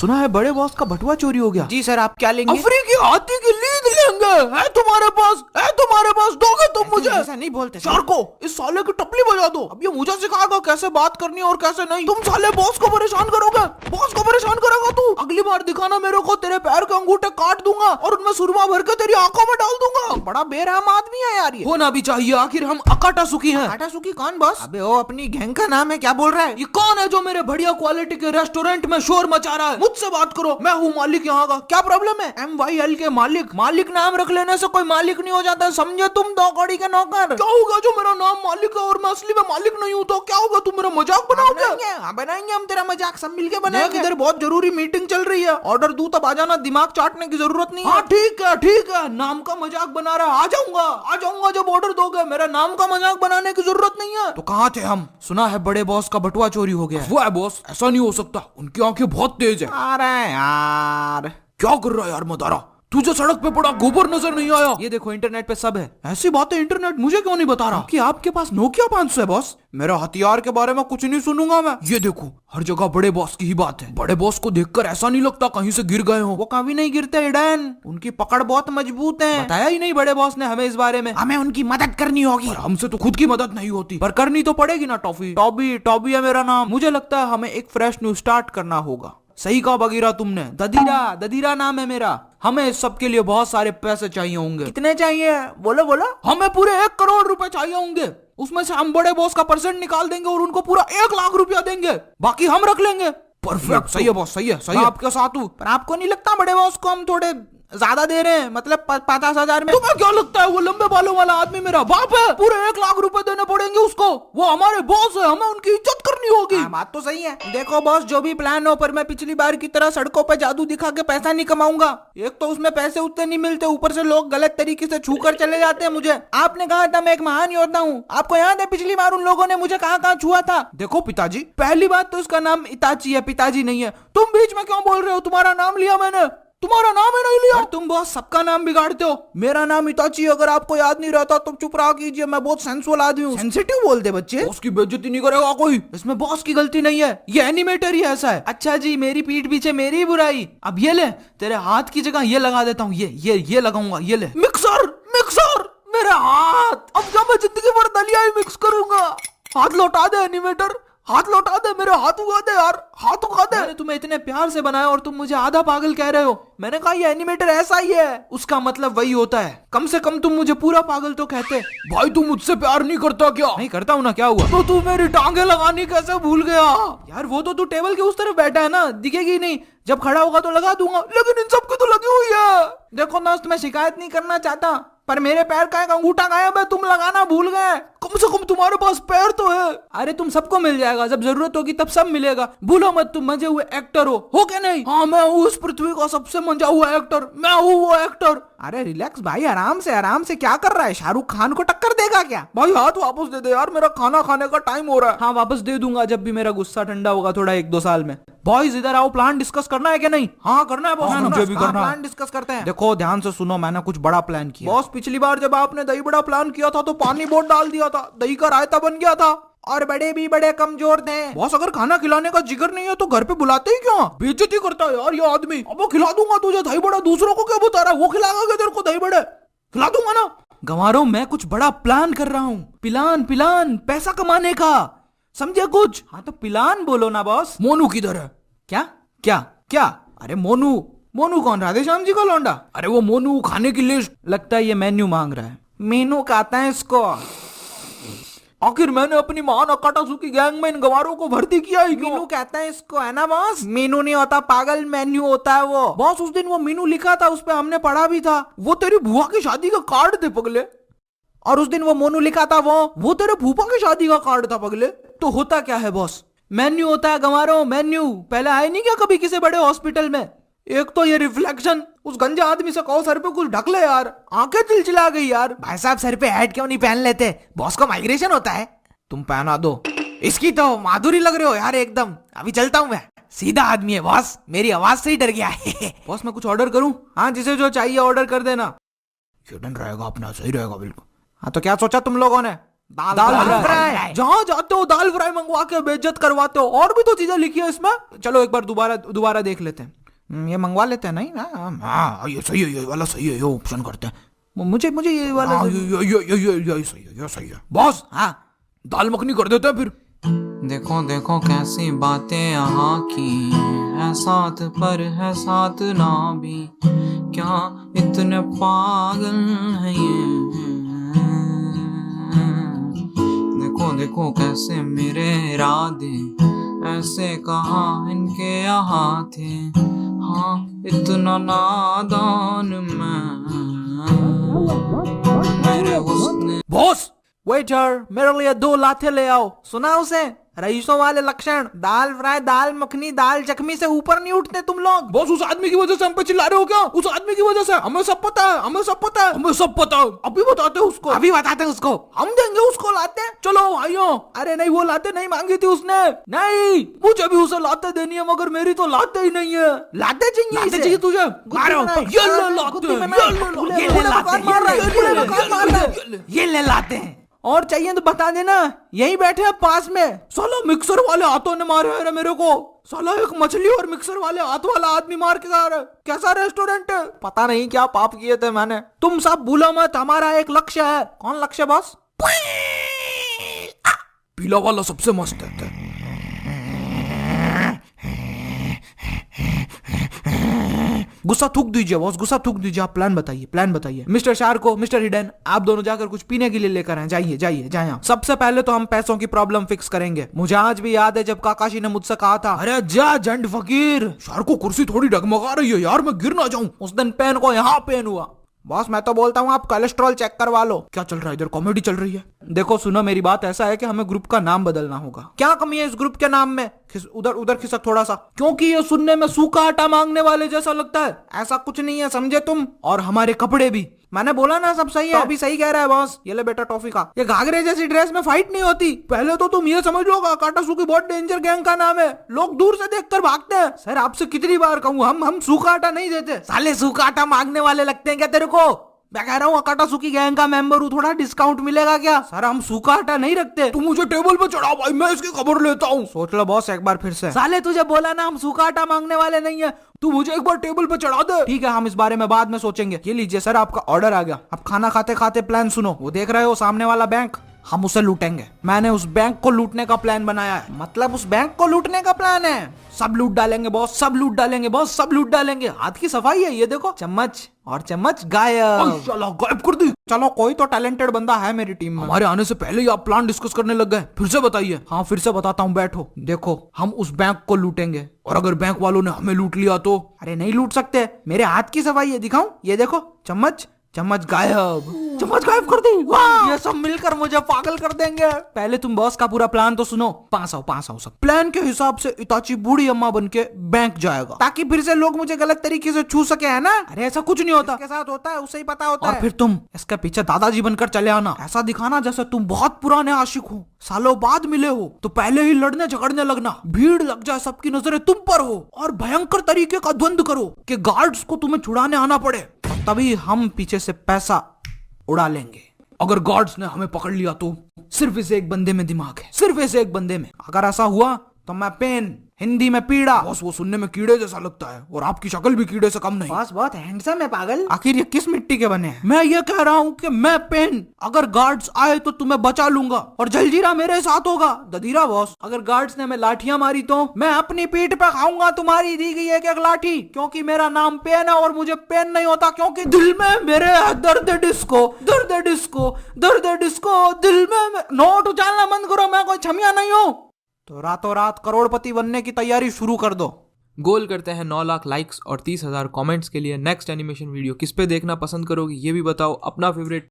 सुना है बड़े बॉस का बटुआ चोरी हो गया। जी सर, आप क्या लेंगे? अफ्रीकी हाथी की लीद लेंगे। है तुम्हारे पास दोगे तुम मुझे? ऐसा नहीं बोलते सर को इस साले की टपली बजा दो। अब ये मुझे सिखाएगा कैसे बात करनी है और कैसे नहीं। तुम साले बॉस को परेशान करोगे, बॉस को परेशान करेगा तू। अगली बार दिखाना मेरे को, तेरे पैर के अंगूठे काट दूंगा और उनमें सुरमा भर के तेरी आंखों में डाल दूंगा। बड़ा बेरहम आदमी है यार ये। होना भी चाहिए, आखिर हम अकाटा सुखी हैं। आटा सुखी कौन बॉस? अबे वो अपनी गैंग का नाम है, क्या बोल रहा है? ये कौन है जो मेरे बढ़िया क्वालिटी के रेस्टोरेंट में शोर मचा रहा है? मुझसे बात करो, मैं हूँ मालिक यहाँ का। क्या प्रॉब्लम है? MYL के मालिक। मालिक नाम रख लेने से कोई मालिक नहीं हो जाता, समझे तुम? दो कौड़ी के नौकर। क्या होगा जो मेरा नाम मालिक है और मैं असली में मालिक नहीं हूँ तो क्या होगा? तुम मेरा मजाक बनाओगे? बनाएंगे हम तेरा मजाक, सब मिलके बनाएंगे। इधर बहुत जरूरी मीटिंग चल रही है, ऑर्डर दूं तब आ जाना, दिमाग चाटने की जरूरत नहीं है। हाँ ठीक है, नाम का मजाक बना रहा है। आ जाऊंगा जब ऑर्डर दोगे। मेरा नाम का मजाक बनाने की जरूरत नहीं है। तो कहाँ थे हम? सुना है बड़े बॉस का बटुआ चोरी हो गया। वो है बॉस, ऐसा नहीं हो सकता, उनकी आंखें बहुत तेज है। अरे यार क्या कर रहा है यार मदारा? तुझे सड़क पे पड़ा गोबर नजर नहीं आया? ये देखो इंटरनेट पे सब है। ऐसी बातें इंटरनेट मुझे क्यों नहीं बता रहा कि आपके पास नोकिया 500 है बॉस? मेरा हथियार के बारे में कुछ नहीं सुनूंगा मैं। ये देखो हर जगह बड़े बॉस की ही बात है। बड़े बॉस को देखकर ऐसा नहीं लगता कहीं से गिर गए हो। वो कभी नहीं गिरते इडन, उनकी पकड़ बहुत मजबूत है। बताया ही नहीं बड़े बॉस ने हमें इस बारे में। हमें उनकी मदद करनी होगी। हमसे तो खुद की मदद नहीं होती, पर करनी तो पड़ेगी ना। टॉबी है मेरा नाम। मुझे लगता है हमें एक फ्रेश न्यू स्टार्ट करना होगा। सही कहा बगीरा तुमने। ददीरा नाम है मेरा। हमें इस सब के लिए बहुत सारे पैसे चाहिए होंगे। कितने चाहिए? बोलो। हमें पूरे 1 करोड़ रुपए चाहिए होंगे। उसमें से हम बड़े बॉस का परसेंट निकाल देंगे और उनको पूरा 1 लाख रुपया देंगे, बाकी हम रख लेंगे। परफेक्ट, सही है बॉस, सही है। आपके साथ हूँ। पर आपको नहीं लगता बड़े बॉस को हम थोड़े ज्यादा दे रहे हैं? मतलब 50,000 में। तुम्हें क्या लगता है वो लंबे बालों वाला आदमी मेरा बाप है? पूरे 1 लाख रुपए देने पड़ेंगे उसको। वो हमारे बॉस है, हमें उनकी इज्जत करनी होगी। बात तो सही है। देखो बॉस, जो भी प्लान हो, पर मैं पिछली बार की तरह सड़कों पे जादू दिखा के पैसा नहीं कमाऊंगा। एक तो उसमें पैसे उतने नहीं मिलते, ऊपर से लोग गलत तरीके से छू कर चले जाते हैं मुझे। आपने कहा था मैं एक महान योद्धा हूँ। आपको याद है पिछली बार उन लोगों ने मुझे कहाँ छुआ था? देखो पिताजी, पहली बात तो उसका नाम इताची है, पिताजी नहीं है। तुम बीच में क्यों बोल रहे हो? तुम्हारा नाम लिया मैंने, तुम्हारा नाम ही नहीं लिया। तुम बॉस सबका नाम बिगाड़ते हो। मेरा नाम इताची, अगर आपको याद नहीं रहता तो चुप रहा कीजिए। मैं बहुत सेंसुअल आदमी हूँ। सेंसिटिव बोलते बच्चे। बॉस की बेइज्जती नहीं करेगा कोई, इसमें बॉस की गलती नहीं है, ये एनिमेटर ही ऐसा है। अच्छा जी, मेरी पीठ पीछे मेरी बुराई। अब ये ले, तेरे हाथ की जगह ये लगा देता हूँ। ये लगाऊंगा। ये ले मिक्सर मेरा हाथ। अब क्या मैं जिंदगी भर दलिया ही मिक्स करूंगा? हाथ लौटा दे एनिमेटर, हाथ लौटा दे, मेरे हाथ उगा दे यार, हाथ उगा दे। मैंने तुम्हें इतने प्यार से बनाया और तुम मुझे आधा पागल कह रहे हो। मैंने कहा ये एनिमेटर ऐसा ही है। उसका मतलब वही होता है। कम से कम तुम मुझे पूरा पागल तो कहते। भाई तू मुझसे प्यार नहीं करता क्या? नहीं करता हूँ ना, क्या हुआ? तो तू मेरी टांगे लगानी कैसे भूल गया? यार वो तो तू टेबल के उस तरफ बैठा है ना, दिखेगी नहीं। जब खड़ा होगा तो लगा दूंगा, लेकिन इन सबकी तो लगी हुई है। देखो दोस्त, मैं शिकायत नहीं करना चाहता, पर मेरे पैर का एक अंगूठा गायब है, तुम लगाना भूल गए। कम से कम तुम्हारे पास पैर तो है। अरे तुम सबको मिल जाएगा, जब जरूरत होगी तब सब मिलेगा। भूलो मत, तुम मजे हुए एक्टर हो क्या नहीं? हाँ, मैं हूँ इस पृथ्वी का सबसे मंजा हुआ एक्टर, मैं हूँ वो एक्टर। अरे रिलैक्स भाई, आराम से क्या कर रहा है? शाहरुख खान को टक्कर देगा क्या? भाई हाथ वापस दे दे यार, मेरा खाना खाने का टाइम हो रहा है। हाँ वापस दे दूंगा जब भी मेरा गुस्सा ठंडा होगा, थोड़ा 1-2 साल में। बॉयज इधर आओ, प्लान डिस्कस करना है क्या नहीं? हाँ करना है बॉस, मुझे भी करना है। प्लान डिस्कस करते हैं। देखो ध्यान से सुनो, मैंने कुछ बड़ा प्लान किया। बॉस पिछली बार जब आपने दही बड़ा प्लान किया था तो पानी बहुत डाल दिया था, दही का रायता बन गया था और बड़े भी बड़े कमजोर थे। बॉस अगर खाना खिलाने का जिगर नहीं है तो घर पे बुलाते ही क्यों? बेइज्जती करता है यार ये आदमी। अब वो खिला दूंगा तुझे दही बड़ा, दूसरों को क्या बता रहा है? वो खिलाएगा तेरे को दही बड़े? खिला दूंगा ना। गंवारों, मैं कुछ बड़ा प्लान कर रहा हूँ। पिलान पैसा कमाने का, समझे कुछ? हाँ तो पिलान बोलो ना बॉस। मोनू किधर है? क्या? अरे मोनू कौन? राधेश्याम जी का लौंडा? अरे वो मोनू खाने की लिस्ट। लगता है ये मेन्यू मांग रहा है। मेनू कहते हैं इसको। आखिर मैंने अपनी महान अकाटा सुखी गैंग में इन गंवारों को भर्ती किया ही क्यों? मेनू कहते हैं इसको, है ना बॉस? मेनू नहीं होता पागल, मेन्यू होता है वो। बॉस उस दिन वो मेनू लिखा था, उस पे हमने पढ़ा भी था। वो तेरी बुआ की शादी का कार्ड थे पगले। और उस दिन वो मोनू लिखा था, वो तेरे फूफा की शादी का कार्ड था पगले। तो होता क्या है बॉस? मेन्यू होता है गंवारों, मेन्यू। पहले आए नहीं क्या कभी किसी बड़े हॉस्पिटल में? एक तो ये रिफ्लेक्शन, उस गंजे आदमी से कहो सर पे कुछ ढक ले यार, आंखें चिलचिला गई यार। भाई साहब सर पे हेड क्यों नहीं पहन लेते? बॉस को माइग्रेशन होता है। तुम पहना दो। इसकी तो माधुरी लग रहे हो यार एकदम। अभी चलता हूँ मैं। सीधा आदमी है बॉस, मेरी आवाज से ही डर गया है। बॉस मैं कुछ ऑर्डर करूं? हाँ, जिसे जो चाहिए ऑर्डर कर देना। ये डन रहेगा अपना, सही रहेगा बिल्कुल। हाँ तो क्या सोचा तुम लोगों ने? दाल फ्राई। जहाँ जाते हो दाल फ्राई मंगवा के बेइज्जत करवाते हो। और भी तो चीजें लिखी है इसमें। चलो एक बार दोबारा देख लेते हैं। ये मंगवा लेते हैं नहीं? हाँ ये सही है, ये वाला सही है, ये ऑप्शन करते हैं। मुझे ये वाला हाँ, ये सही है, ये सही है बॉस। हाँ दाल मखनी कर देते हैं फिर। देखो देखो कैसी बातें यहाँ की है, साथ पर है साथ ना भी, क्या इतने पागल है ये। देखो देखो कैसे मेरे इरादे ऐसे कहाँ इनके यहाँ थे, हाँ इतना नादान मेरे उसने। बॉस वेटर, मेरे लिए 2 लाते ले आओ। सुना उसे? रईसों वाले लक्षण। दाल फ्राई, दाल मखनी, दाल जख्मी से ऊपर नहीं उठते तुम लोग। बॉस उस आदमी की वजह से हम पे चिल्ला रहे हो क्या? उस आदमी की वजह से? हमें सब पता है, हमें सब पता है, हमें सब पता है। अभी बताते हैं उसको, अभी बताते हैं उसको। हम देंगे उसको लाते। चलो भाइयों। अरे नहीं, वो लाते नहीं मांगी थी उसने। नहीं, मुझे भी उसे लाते देनी है, मगर मेरी तो लाते ही नहीं है। लाते चाहिए चाहिए तुझे? ये ले लाते हैं। और चाहिए तो बता देना, यही बैठे हैं पास में। साला मिक्सर वाले हाथों ने मारे है मेरे को। साला एक मछली और मिक्सर वाले हाथ वाला आदमी मार के जा रहा है। कैसा रेस्टोरेंट है? पता नहीं क्या पाप किए थे मैंने। तुम सब भूलो मत, हमारा एक लक्ष्य है। कौन लक्ष्य बॉस? पीला वाला सबसे मस्त है। गुस्सा थूक दीजिए बॉस, गुस्सा थूक दीजिए। आप प्लान बताइए। मिस्टर शार्को, मिस्टर हिडन, आप दोनों जाकर कुछ पीने के लिए लेकर आए। जाइए। सबसे पहले तो हम पैसों की प्रॉब्लम फिक्स करेंगे। मुझे आज भी याद है जब काकाशी ने मुझसे कहा था, अरे जा जंड फकीर। शार्को कुर्सी थोड़ी डगमगा रही है यार, मैं गिर ना जाऊं। उस दिन पेन को यहाँ पेन हुआ। बॉस मैं तो बोलता हूँ आप कोलेस्ट्रॉल चेक करवा लो। क्या चल रहा है इधर? कॉमेडी चल रही है। देखो सुनो, मेरी बात ऐसा है कि हमें ग्रुप का नाम बदलना होगा। क्या कमी है इस ग्रुप के नाम में? उधर खिसक थोड़ा सा, क्योंकि ये सुनने में सूखा आटा मांगने वाले जैसा लगता है। ऐसा कुछ नहीं है, समझे तुम? और हमारे कपड़े भी। मैंने बोला ना सब सही है। तो अभी सही कह रहा है बॉस। ये ले बेटा टॉफी का। ये घाघरे जैसी ड्रेस में फाइट नहीं होती। पहले तो तुम ये समझ लो काटासुकी बहुत डेंजर गैंग का नाम है। लोग दूर से देखकर भागते हैं। सर आपसे कितनी बार कहूँ, हम सूखा आटा नहीं देते। साले सूखा आटा मांगने वाले लगते हैं क्या तेरे को? मैं कह रहा हूँ काटासुकी गैंग का मेंबर हूँ, थोड़ा डिस्काउंट मिलेगा क्या? सर हम सूखा आटा नहीं रखते। तुम मुझे टेबल पे चढ़ाओ भाई, मैं इसकी खबर लेता हूँ। सोच लो बॉस एक बार फिर से। साले तुझे बोला ना हम सूखा आटा मांगने वाले नहीं है। तू मुझे एक बार टेबल पे चढ़ा दे। ठीक है, हम इस बारे में बाद में सोचेंगे। ये लीजिए सर आपका ऑर्डर आ गया। अब खाना खाते खाते प्लान सुनो। वो देख रहे हो सामने वाला बैंक, हम उसे लूटेंगे। मैंने उस बैंक को लूटने का प्लान बनाया है। मतलब उस बैंक को लूटने का प्लान है? सब लूट डालेंगे बॉस, सब लूट डालेंगे बॉस, सब लूट डालेंगे। हाथ की सफाई है ये देखो। चम्मच और चम्मच गायब। गायब कर दी। चलो कोई तो टैलेंटेड बंदा है मेरी टीम में। हमारे आने से पहले ही आप प्लान डिस्कस करने लग गए। फिर से बताइए। हाँ फिर से बताता हूँ, बैठो। देखो हम उस बैंक को लूटेंगे, और अगर बैंक वालों ने हमें लूट लिया तो? अरे नहीं लूट सकते, मेरे हाथ की सफाई है, दिखाऊं? ये देखो चम्मच गायब। चम्मच गायब कर दी। ये सब मिलकर मुझे पागल कर देंगे। पहले तुम बॉस का पूरा प्लान तो सुनो। पास आओ सब। प्लान के हिसाब से इताची बूढ़ी अम्मा बन के बैंक जाएगा, ताकि फिर से लोग मुझे गलत तरीके से छू सके, है ना? अरे ऐसा कुछ नहीं होता। इसके साथ होता है, उसे ही पता होता है। और फिर तुम इसके पीछे दादाजी बनकर चले आना। ऐसा दिखाना जैसे तुम बहुत पुराने आशिक हो, सालों बाद मिले हो। तो पहले ही लड़ने झगड़ने लगना, भीड़ लग जाए, सबकी नजरें तुम पर हो, और भयंकर तरीके का द्वंद्व करो कि गार्ड्स को तुम्हें छुड़ाने आना पड़े। तभी हम पीछे से पैसा उड़ा लेंगे। अगर गार्ड्स ने हमें पकड़ लिया तो? सिर्फ इस एक बंदे में दिमाग है, सिर्फ इस एक बंदे में। अगर ऐसा हुआ तो मैं पेन, हिंदी में पीड़ा। बॉस वो सुनने में कीड़े जैसा लगता है, और आपकी शक्ल भी कीड़े से कम नहीं। बॉस बहुत हैंडसम है पागल। आखिर ये किस मिट्टी के बने हैं? मैं ये कह रहा हूँ कि मैं पेन, अगर गार्ड्स आए तो तुम्हें बचा लूंगा, और जलजीरा मेरे साथ होगा। ददीरा बॉस, अगर गार्ड्स ने हमें लाठियां मारी तो? मैं अपनी पीठ पे खाऊंगा तुम्हारी दी गई एक लाठी, क्योंकि मेरा नाम पेन है और मुझे पेन नहीं होता, क्योंकि दिल में मेरे दर्द डिस्को, दर्द डिस्को, दर्द डिस्को, दिल में। नोट उछालना बंद करो, मैं कोई छमिया नहीं हूँ। तो रातों रात करोड़पति बनने की तैयारी शुरू कर दो। गोल करते हैं 9 लाख लाइक्स और 30,000 कमेंट्स के लिए। नेक्स्ट एनिमेशन वीडियो किस पे देखना पसंद करोगे ये भी बताओ। अपना फेवरेट